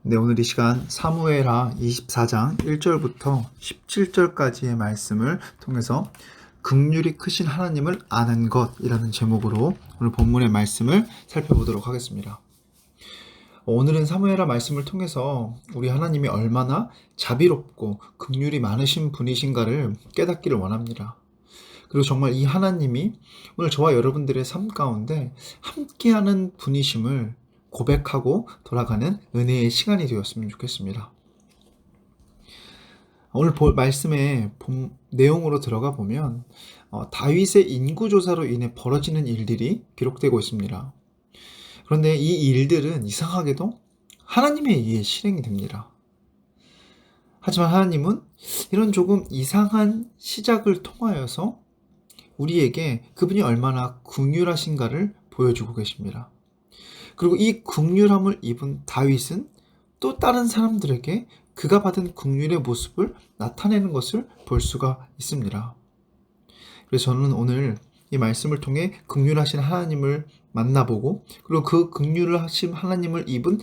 네, 오늘 이 시간 사무엘하 24장 1절부터 17절까지의 말씀을 통해서 긍휼이 크신 하나님을 아는 것이라는 제목으로 오늘 본문의 말씀을 살펴보도록 하겠습니다. 오늘은 사무엘하 말씀을 통해서 우리 하나님이 얼마나 자비롭고 긍휼이 많으신 분이신가를 깨닫기를 원합니다. 그리고 정말 이 하나님이 오늘 저와 여러분들의 삶 가운데 함께하는 분이심을 고백하고 돌아가는 은혜의 시간이 되었으면 좋겠습니다. 오늘 말씀의 내용으로 들어가 보면 다윗의 인구조사로 인해 벌어지는 일들이 기록되고 있습니다. 그런데 이 일들은 이상하게도 하나님에 의해 실행이 됩니다. 하지만 하나님은 이런 조금 이상한 시작을 통하여서 우리에게 그분이 얼마나 긍휼하신가를 보여주고 계십니다. 그리고 이 긍휼함을 입은 다윗은 또 다른 사람들에게 그가 받은 긍휼의 모습을 나타내는 것을 볼 수가 있습니다. 그래서 저는 오늘 이 말씀을 통해 긍휼하신 하나님을 만나보고, 그리고 그 긍휼하신 하나님을 입은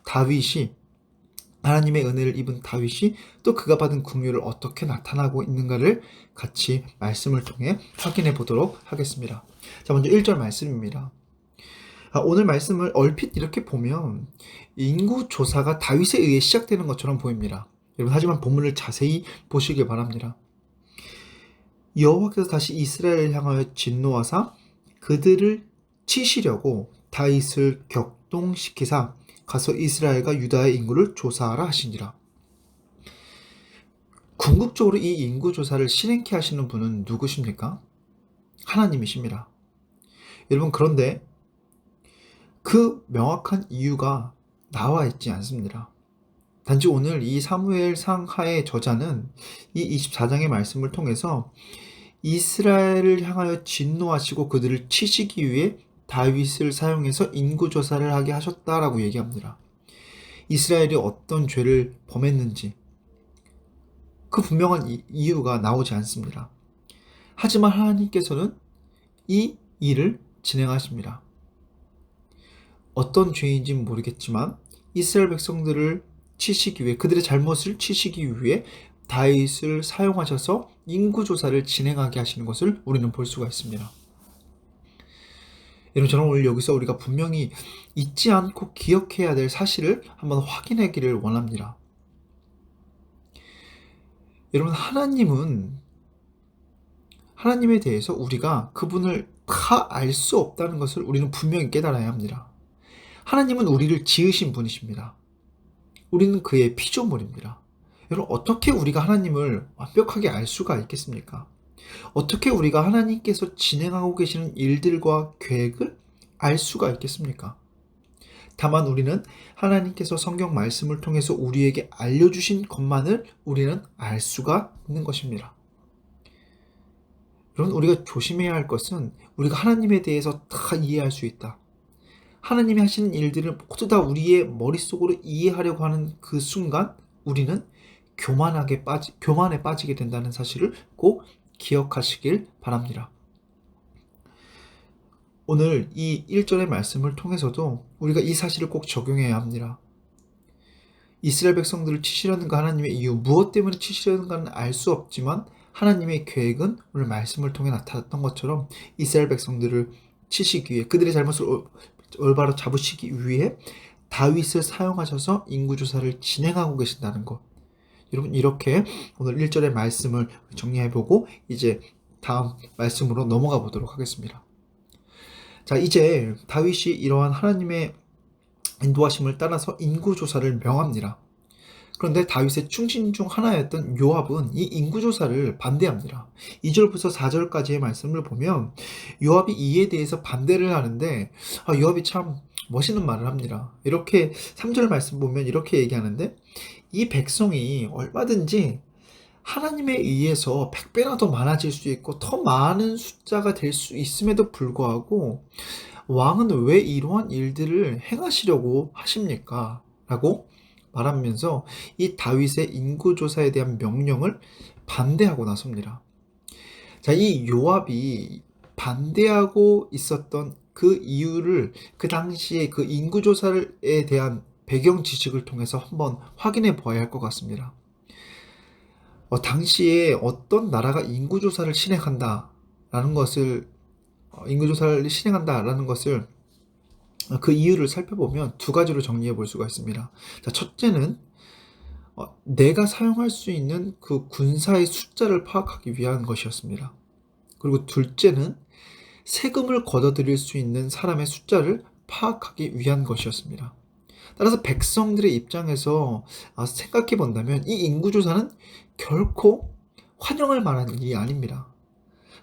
다윗이, 하나님의 은혜를 입은 다윗이 또 그가 받은 긍휼을 어떻게 나타나고 있는가를 같이 말씀을 통해 확인해 보도록 하겠습니다. 자, 먼저 1절 말씀입니다. 오늘 말씀을 얼핏 이렇게 보면 인구조사가 다윗에 의해 시작되는 것처럼 보입니다. 여러분, 하지만 본문을 자세히 보시길 바랍니다. 여호와께서 다시 이스라엘을 향하여 진노하사 그들을 치시려고 다윗을 격동시키사 가서 이스라엘과 유다의 인구를 조사하라 하시니라. 궁극적으로 이 인구조사를 실행케 하시는 분은 누구십니까? 하나님이십니다. 여러분, 그런데 그 명확한 이유가 나와 있지 않습니다. 단지 오늘 이 사무엘상 하의 저자는 이 24장의 말씀을 통해서 이스라엘을 향하여 진노하시고 그들을 치시기 위해 다윗을 사용해서 인구조사를 하게 하셨다라고 얘기합니다. 이스라엘이 어떤 죄를 범했는지 그 분명한 이유가 나오지 않습니다. 하지만 하나님께서는 이 일을 진행하십니다. 어떤 죄인지는 모르겠지만 이스라엘 백성들을 치시기 위해, 그들의 잘못을 치시기 위해 다윗을 사용하셔서 인구조사를 진행하게 하시는 것을 우리는 볼 수가 있습니다. 여러분, 저는 오늘 여기서 우리가 분명히 잊지 않고 기억해야 될 사실을 한번 확인하기를 원합니다. 여러분, 하나님에 대해서 우리가 그분을 다 알 수 없다는 것을 우리는 분명히 깨달아야 합니다. 하나님은 우리를 지으신 분이십니다. 우리는 그의 피조물입니다. 여러분, 어떻게 우리가 하나님을 완벽하게 알 수가 있겠습니까? 어떻게 우리가 하나님께서 진행하고 계시는 일들과 계획을 알 수가 있겠습니까? 다만 우리는 하나님께서 성경 말씀을 통해서 우리에게 알려주신 것만을 우리는 알 수가 있는 것입니다. 여러분, 우리가 조심해야 할 것은 우리가 하나님에 대해서 다 이해할 수 있다. 하나님이 하시는 일들을 모두 다 우리의 머릿속으로 이해하려고 하는 그 순간 우리는 교만에 빠지게 된다는 사실을 꼭 기억하시길 바랍니다. 오늘 이 1절의 말씀을 통해서도 우리가 이 사실을 꼭 적용해야 합니다. 이스라엘 백성들을 치시려는가, 하나님의 이유, 무엇 때문에 치시려는가는 알 수 없지만 하나님의 계획은 오늘 말씀을 통해 나타났던 것처럼 이스라엘 백성들을 치시기 위해, 그들의 잘못을 올바로 잡으시기 위해 다윗을 사용하셔서 인구조사를 진행하고 계신다는 것. 여러분, 이렇게 오늘 1절의 말씀을 정리해보고 이제 다음 말씀으로 넘어가 보도록 하겠습니다. 자, 이제 다윗이 이러한 하나님의 인도하심을 따라서 인구조사를 명합니다. 그런데 다윗의 충신 중 하나였던 요압은 이 인구조사를 반대합니다. 2절부터 4절까지의 말씀을 보면 요압이 이에 대해서 반대를 하는데 요압이 참 멋있는 말을 합니다. 이렇게 3절 말씀 보면 이렇게 얘기하는데, 이 백성이 얼마든지 하나님에 의해서 100배나 더 많아질 수 있고 더 많은 숫자가 될 수 있음에도 불구하고 왕은 왜 이러한 일들을 행하시려고 하십니까? 라고 말하면서 이 다윗의 인구조사에 대한 명령을 반대하고 나섭니다. 자, 이 요압이 반대하고 있었던 그 이유를, 그 당시에 그 인구조사에 대한 배경 지식을 통해서 한번 확인해 보아야 할 것 같습니다. 당시에 어떤 나라가 인구조사를 실행한다라는 것을 그 이유를 살펴보면 두 가지로 정리해 볼 수가 있습니다. 자, 첫째는 내가 사용할 수 있는 그 군사의 숫자를 파악하기 위한 것이었습니다. 그리고 둘째는 세금을 걷어들일 수 있는 사람의 숫자를 파악하기 위한 것이었습니다. 따라서 백성들의 입장에서 생각해 본다면 이 인구조사는 결코 환영할 만한 일이 아닙니다.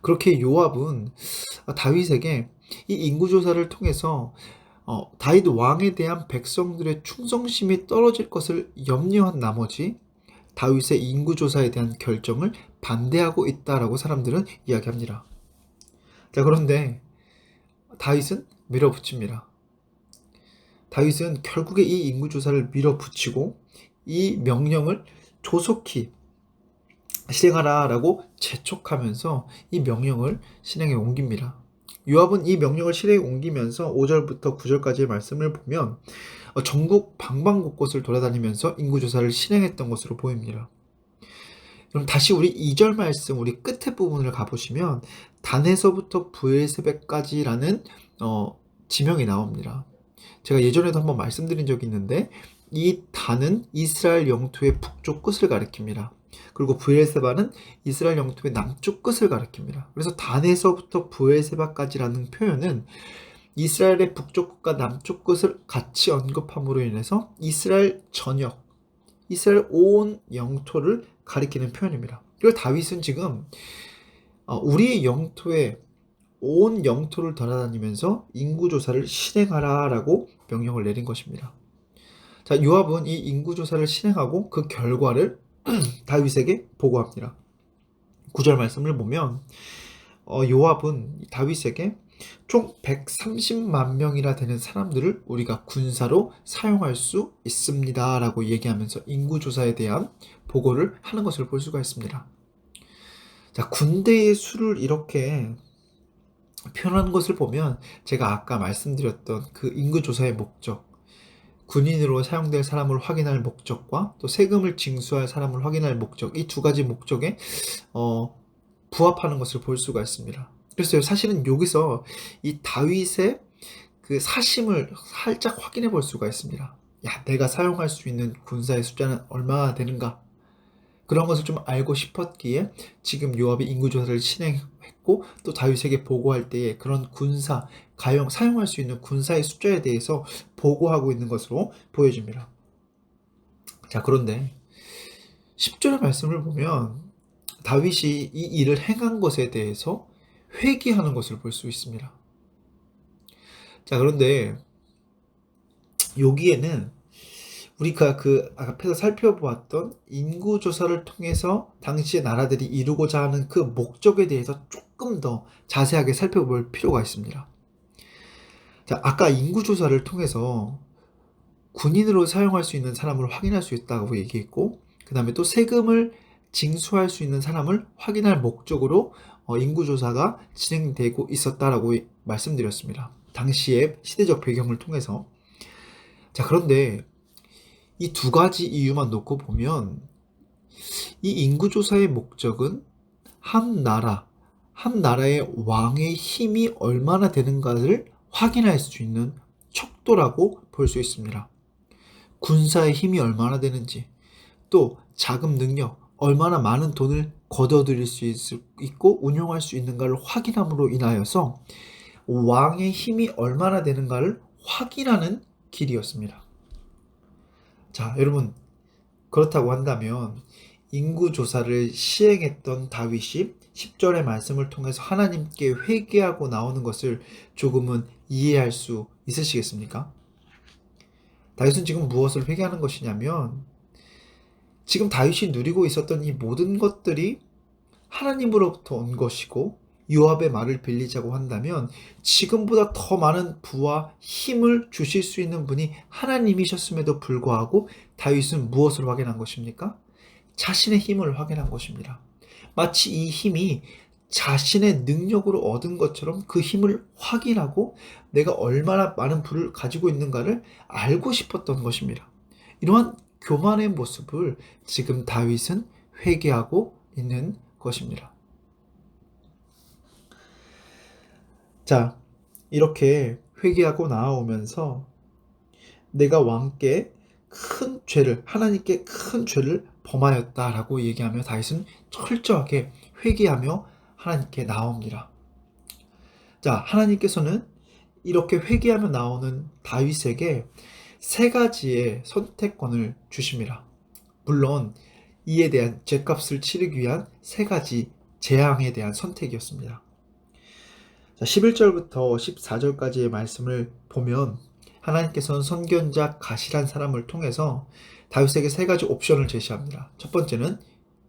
그렇게 요압은 다윗에게 이 인구조사를 통해서 다윗 왕에 대한 백성들의 충성심이 떨어질 것을 염려한 나머지 다윗의 인구조사에 대한 결정을 반대하고 있다라고 사람들은 이야기합니다. 자, 그런데 다윗은 밀어붙입니다. 다윗은 결국에 이 인구조사를 밀어붙이고 이 명령을 조속히 실행하라라고 재촉하면서 이 명령을 실행에 옮깁니다. 요압은 이 명령을 실행에 옮기면서 5절부터 9절까지의 말씀을 보면 전국 방방곳곳을 돌아다니면서 인구조사를 실행했던 것으로 보입니다. 그럼 다시 우리 2절 말씀, 우리 끝에 부분을 가보시면 단에서부터 브엘세바까지라는 지명이 나옵니다. 제가 예전에도 한번 말씀드린 적이 있는데 이 단은 이스라엘 영토의 북쪽 끝을 가리킵니다. 그리고 브엘세바는 이스라엘 영토의 남쪽 끝을 가리킵니다. 그래서 단에서부터 브엘세바까지라는 표현은 이스라엘의 북쪽 끝과 남쪽 끝을 같이 언급함으로 인해서 이스라엘 전역, 이스라엘 온 영토를 가리키는 표현입니다. 그리고 다윗은 지금 우리의 영토에 온 영토를 돌아다니면서 인구조사를 실행하라라고 명령을 내린 것입니다. 자, 요압은 이 인구조사를 실행하고 그 결과를 다윗에게 보고합니다. 9절 말씀을 보면 요압은 다윗에게 총 130만 명이나 되는 사람들을 우리가 군사로 사용할 수 있습니다 라고 얘기하면서 인구조사에 대한 보고를 하는 것을 볼 수가 있습니다. 자, 군대의 수를 이렇게 표현하는 것을 보면 제가 아까 말씀드렸던 그 인구조사의 목적, 군인으로 사용될 사람을 확인할 목적과 또 세금을 징수할 사람을 확인할 목적, 이 두 가지 목적에 부합하는 것을 볼 수가 있습니다. 그래서 사실은 여기서 이 다윗의 그 사심을 살짝 확인해 볼 수가 있습니다. 야, 내가 사용할 수 있는 군사의 숫자는 얼마나 되는가? 그런 것을 좀 알고 싶었기에 지금 요압이 인구조사를 진행했고 또 다윗에게 보고할 때에 그런 군사, 사용할 수 있는 군사의 숫자에 대해서 보고하고 있는 것으로 보여집니다. 자, 그런데 10절의 말씀을 보면 다윗이 이 일을 행한 것에 대해서 회개하는 것을 볼 수 있습니다. 자, 그런데 여기에는 우리가 그 앞에서 살펴보았던 인구조사를 통해서 당시의 나라들이 이루고자 하는 그 목적에 대해서 조금 더 자세하게 살펴볼 필요가 있습니다. 자, 아까 인구조사를 통해서 군인으로 사용할 수 있는 사람을 확인할 수 있다고 얘기했고, 그 다음에 또 세금을 징수할 수 있는 사람을 확인할 목적으로 인구조사가 진행되고 있었다라고 말씀드렸습니다. 당시의 시대적 배경을 통해서. 자, 그런데 이 두 가지 이유만 놓고 보면 이 인구조사의 목적은 한 나라의 왕의 힘이 얼마나 되는가를 확인할 수 있는 척도라고 볼 수 있습니다. 군사의 힘이 얼마나 되는지, 또 자금 능력, 얼마나 많은 돈을 걷어들일 수 있고 운용할 수 있는가를 확인함으로 인하여서 왕의 힘이 얼마나 되는가를 확인하는 길이었습니다. 자, 여러분, 그렇다고 한다면 인구조사를 시행했던 다윗이 10절의 말씀을 통해서 하나님께 회개하고 나오는 것을 조금은 이해할 수 있으시겠습니까? 다윗은 지금 무엇을 회개하는 것이냐면 지금 다윗이 누리고 있었던 이 모든 것들이 하나님으로부터 온 것이고 요압의 말을 빌리자고 한다면 지금보다 더 많은 부와 힘을 주실 수 있는 분이 하나님이셨음에도 불구하고 다윗은 무엇을 확인한 것입니까? 자신의 힘을 확인한 것입니다. 마치 이 힘이 자신의 능력으로 얻은 것처럼 그 힘을 확인하고 내가 얼마나 많은 부를 가지고 있는가를 알고 싶었던 것입니다. 이러한 교만의 모습을 지금 다윗은 회개하고 있는 것입니다. 자, 이렇게 회개하고 나아오면서 내가 왕께 큰 죄를, 하나님께 큰 죄를 범하였다라고 얘기하며 다윗은 철저하게 회개하며 하나님께 나옵니다. 자, 하나님께서는 이렇게 회개하며 나오는 다윗에게 세 가지의 선택권을 주십니다. 물론 이에 대한 죗값을 치르기 위한 세 가지 재앙에 대한 선택이었습니다. 자, 11절부터 14절까지의 말씀을 보면 하나님께서는 선견자 갓이란 사람을 통해서 다윗에게 세 가지 옵션을 제시합니다. 첫 번째는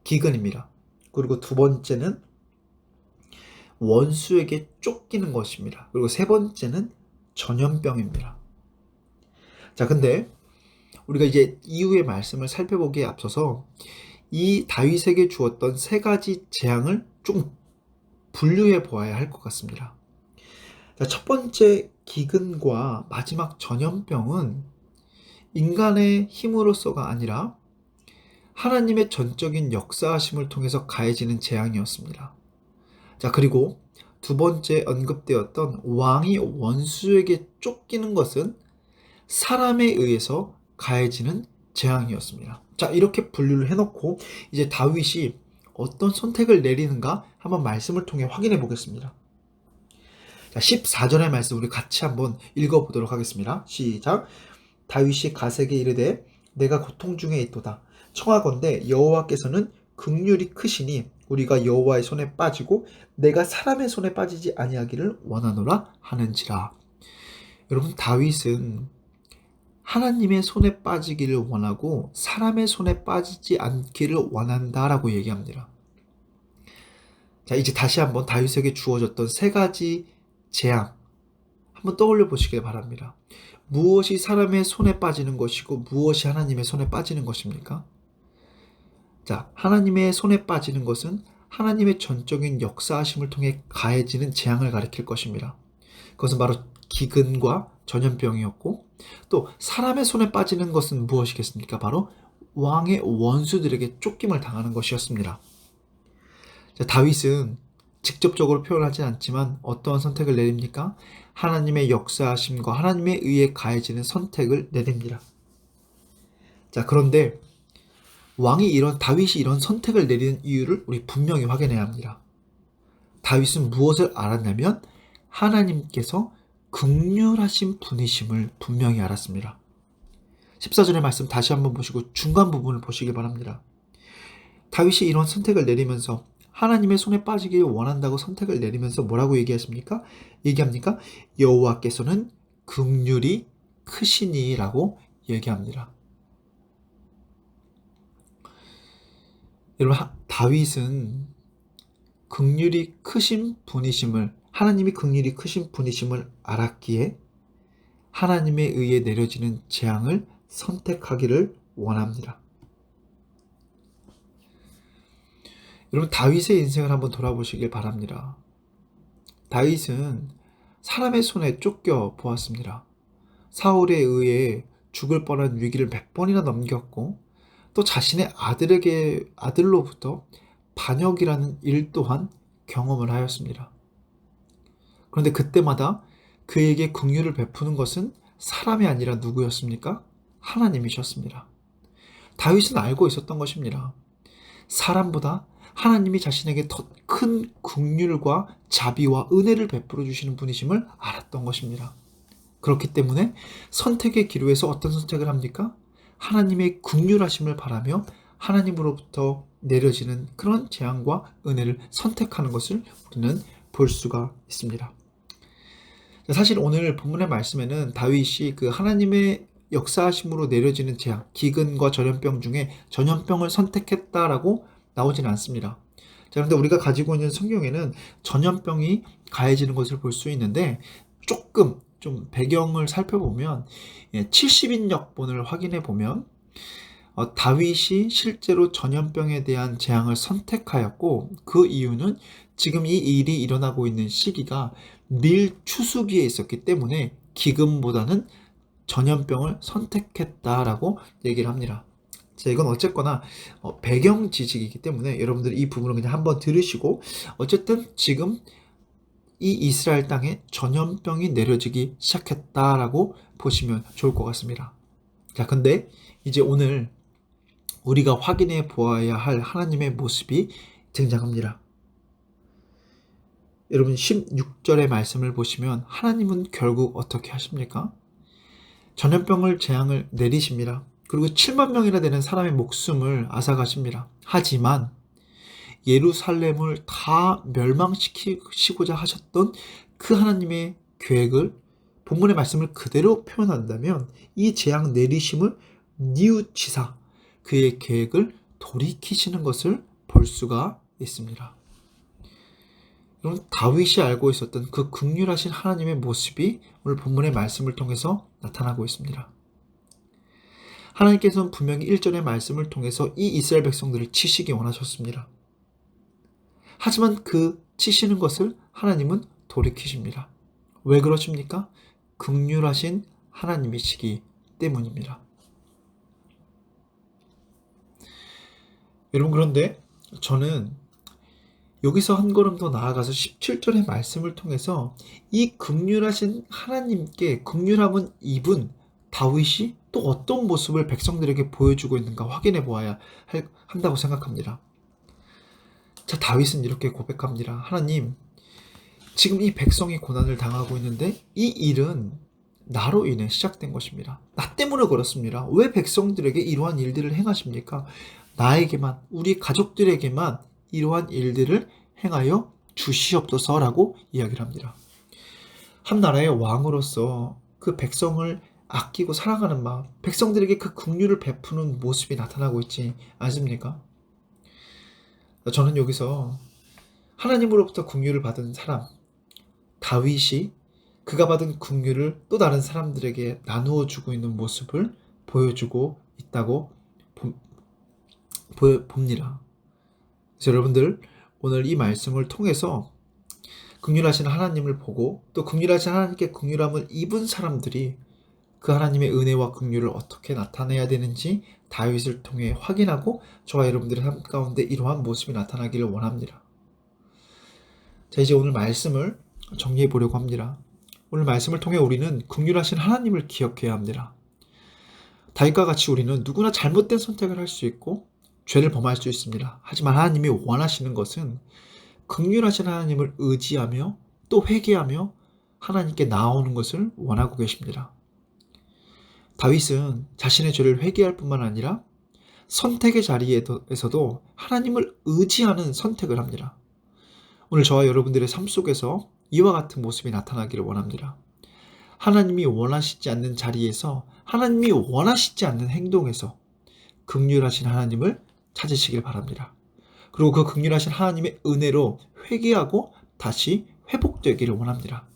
기근입니다. 그리고 두 번째는 원수에게 쫓기는 것입니다. 그리고 세 번째는 전염병입니다. 자, 근데 우리가 이제 이후의 말씀을 살펴보기에 앞서서 이 다윗에게 주었던 세 가지 재앙을 좀 분류해 보아야 할 것 같습니다. 자, 첫 번째 기근과 마지막 전염병은 인간의 힘으로서가 아니라 하나님의 전적인 역사하심을 통해서 가해지는 재앙이었습니다. 자, 그리고 두 번째 언급되었던 왕이 원수에게 쫓기는 것은 사람에 의해서 가해지는 재앙이었습니다. 자, 이렇게 분류를 해놓고 이제 다윗이 어떤 선택을 내리는가 한번 말씀을 통해 확인해 보겠습니다. 자, 14절의 말씀 우리 같이 한번 읽어보도록 하겠습니다. 시작. 다윗이 갓에게 이르되 내가 고통 중에 있도다. 청하건대 여호와께서는 긍휼이 크시니 우리가 여호와의 손에 빠지고 내가 사람의 손에 빠지지 아니하기를 원하노라 하는지라. 여러분, 다윗은 하나님의 손에 빠지기를 원하고 사람의 손에 빠지지 않기를 원한다라고 얘기합니다. 자, 이제 다시 한번 다윗에게 주어졌던 세 가지 재앙 한번 떠올려 보시길 바랍니다. 무엇이 사람의 손에 빠지는 것이고 무엇이 하나님의 손에 빠지는 것입니까? 자, 하나님의 손에 빠지는 것은 하나님의 전적인 역사하심을 통해 가해지는 재앙을 가리킬 것입니다. 그것은 바로 기근과 전염병이었고, 또 사람의 손에 빠지는 것은 무엇이겠습니까? 바로 왕의 원수들에게 쫓김을 당하는 것이었습니다. 자, 다윗은 직접적으로 표현하지 않지만 어떠한 선택을 내립니까? 하나님의 역사하심과 하나님에 의해 가해지는 선택을 내립니다. 자, 그런데 다윗이 이런 선택을 내리는 이유를 우리 분명히 확인해야 합니다. 다윗은 무엇을 알았냐면 하나님께서 긍휼하신 분이심을 분명히 알았습니다. 14절의 말씀 다시 한번 보시고 중간 부분을 보시기 바랍니다. 다윗이 이런 선택을 내리면서 하나님의 손에 빠지길 원한다고 선택을 내리면서 뭐라고 얘기합니까? 여호와께서는 긍휼이 크시니라고 얘기합니다. 여러분, 다윗은 하나님이 긍휼이 크신 분이심을 알았기에 하나님에 의해 내려지는 재앙을 선택하기를 원합니다. 여러분, 다윗의 인생을 한번 돌아보시길 바랍니다. 다윗은 사람의 손에 쫓겨 보았습니다. 사울에 의해 죽을 뻔한 위기를 몇 번이나 넘겼고, 또 자신의 아들로부터 반역이라는 일 또한 경험을 하였습니다. 그런데 그때마다 그에게 긍휼을 베푸는 것은 사람이 아니라 누구였습니까? 하나님이셨습니다. 다윗은 알고 있었던 것입니다. 사람보다 하나님이 자신에게 더 큰 긍휼과 자비와 은혜를 베풀어 주시는 분이심을 알았던 것입니다. 그렇기 때문에 선택의 기로에서 어떤 선택을 합니까? 하나님의 긍휼하심을 바라며 하나님으로부터 내려지는 그런 재앙과 은혜를 선택하는 것을 우리는 볼 수가 있습니다. 사실 오늘 본문의 말씀에는 다윗이 그 하나님의 역사하심으로 내려지는 재앙, 기근과 전염병 중에 전염병을 선택했다라고 나오지는 않습니다. 자, 그런데 우리가 가지고 있는 성경에는 전염병이 가해지는 것을 볼 수 있는데 조금 좀 배경을 살펴보면 70인역본을 확인해 보면 다윗이 실제로 전염병에 대한 재앙을 선택하였고 그 이유는 지금 이 일이 일어나고 있는 시기가 밀추수기에 있었기 때문에 기근보다는 전염병을 선택했다라고 얘기를 합니다. 자, 이건 어쨌거나 배경 지식이기 때문에 여러분들 이 부분을 그냥 한번 들으시고, 어쨌든 지금 이 이스라엘 땅에 전염병이 내려지기 시작했다라고 보시면 좋을 것 같습니다. 자, 근데 이제 오늘 우리가 확인해 보아야 할 하나님의 모습이 등장합니다. 여러분 16절의 말씀을 보시면 하나님은 결국 어떻게 하십니까? 전염병을 재앙을 내리십니다. 그리고 7만 명이나 되는 사람의 목숨을 앗아가십니다. 하지만 예루살렘을 다 멸망시키고자 하셨던 그 하나님의 계획을, 본문의 말씀을 그대로 표현한다면 이 재앙 내리심을 뉘우치사 그의 계획을 돌이키시는 것을 볼 수가 있습니다. 여러분, 다윗이 알고 있었던 그 긍휼하신 하나님의 모습이 오늘 본문의 말씀을 통해서 나타나고 있습니다. 하나님께서는 분명히 1절의 말씀을 통해서 이 이스라엘 백성들을 치시기 원하셨습니다. 하지만 그 치시는 것을 하나님은 돌이키십니다. 왜 그러십니까? 긍휼하신 하나님이시기 때문입니다. 여러분, 그런데 저는 여기서 한 걸음 더 나아가서 17절의 말씀을 통해서 이 긍휼하신 하나님께 긍휼함은 입은 다윗이 또 어떤 모습을 백성들에게 보여주고 있는가 확인해 보아야 한다고 생각합니다. 자, 다윗은 이렇게 고백합니다. 하나님, 지금 이 백성이 고난을 당하고 있는데 이 일은 나로 인해 시작된 것입니다. 나 때문에 그렇습니다. 왜 백성들에게 이러한 일들을 행하십니까? 나에게만, 우리 가족들에게만 이러한 일들을 행하여 주시옵소서라고 이야기를 합니다. 한 나라의 왕으로서 그 백성을 아끼고 사랑하는 마음, 백성들에게 그 긍휼을 베푸는 모습이 나타나고 있지 않습니까? 저는 여기서 하나님으로부터 긍휼을 받은 사람, 다윗이 그가 받은 긍휼을 또 다른 사람들에게 나누어 주고 있는 모습을 보여주고 있다고 봅니다. 그래서 여러분들, 오늘 이 말씀을 통해서 긍휼하신 하나님을 보고 또 긍휼하신 하나님께 긍휼함을 입은 사람들이 그 하나님의 은혜와 긍휼을 어떻게 나타내야 되는지 다윗을 통해 확인하고 저와 여러분들의 삶 가운데 이러한 모습이 나타나기를 원합니다. 자, 이제 오늘 말씀을 정리해 보려고 합니다. 오늘 말씀을 통해 우리는 긍휼하신 하나님을 기억해야 합니다. 다윗과 같이 우리는 누구나 잘못된 선택을 할 수 있고 죄를 범할 수 있습니다. 하지만 하나님이 원하시는 것은 긍휼하신 하나님을 의지하며 또 회개하며 하나님께 나아오는 것을 원하고 계십니다. 다윗은 자신의 죄를 회개할 뿐만 아니라 선택의 자리에서도 하나님을 의지하는 선택을 합니다. 오늘 저와 여러분들의 삶 속에서 이와 같은 모습이 나타나기를 원합니다. 하나님이 원하시지 않는 자리에서, 하나님이 원하시지 않는 행동에서 긍휼하신 하나님을 찾으시길 바랍니다. 그리고 그 긍휼하신 하나님의 은혜로 회개하고 다시 회복되기를 원합니다.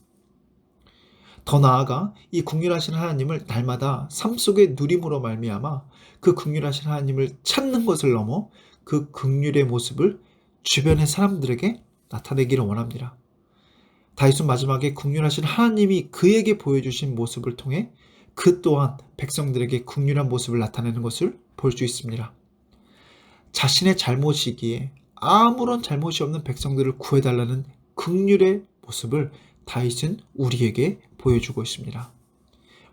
더 나아가 이 긍휼하신 하나님을 날마다 삶 속의 누림으로 말미암아 그 긍휼하신 하나님을 찾는 것을 넘어 그 긍휼의 모습을 주변의 사람들에게 나타내기를 원합니다. 다윗은 마지막에 긍휼하신 하나님이 그에게 보여주신 모습을 통해 그 또한 백성들에게 긍휼한 모습을 나타내는 것을 볼 수 있습니다. 자신의 잘못이기에 아무런 잘못이 없는 백성들을 구해달라는 긍휼의 모습을 다윗은 우리에게 보여주고 있습니다.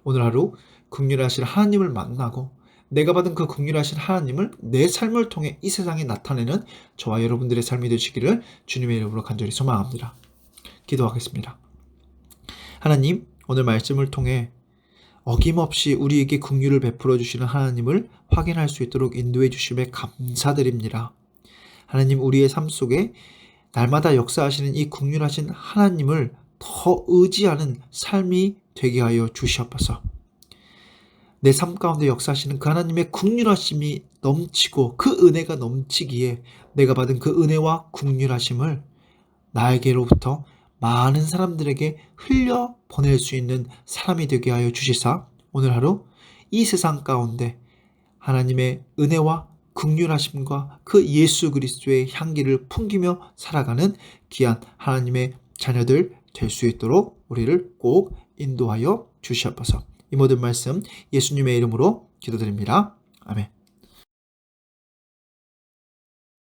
오늘 하루 긍휼하신 하나님을 만나고 내가 받은 그 긍휼하신 하나님을 내 삶을 통해 이 세상에 나타내는 저와 여러분들의 삶이 되시기를 주님의 이름으로 간절히 소망합니다. 기도하겠습니다. 하나님, 오늘 말씀을 통해 어김없이 우리에게 긍휼을 베풀어 주시는 하나님을 확인할 수 있도록 인도해 주심에 감사드립니다. 하나님, 우리의 삶 속에 날마다 역사하시는 이 긍휼하신 하나님을 더 의지하는 삶이 되게 하여 주시옵소서. 내 삶 가운데 역사하시는 그 하나님의 긍휼하심이 넘치고 그 은혜가 넘치기에 내가 받은 그 은혜와 긍휼하심을 나에게로부터 많은 사람들에게 흘려 보낼 수 있는 사람이 되게 하여 주시사 오늘 하루 이 세상 가운데 하나님의 은혜와 긍휼하심과 그 예수 그리스도의 향기를 풍기며 살아가는 귀한 하나님의 자녀들 될 수 있도록 우리를 꼭 인도하여 주시옵소서. 이 모든 말씀 예수님의 이름으로 기도드립니다. 아멘.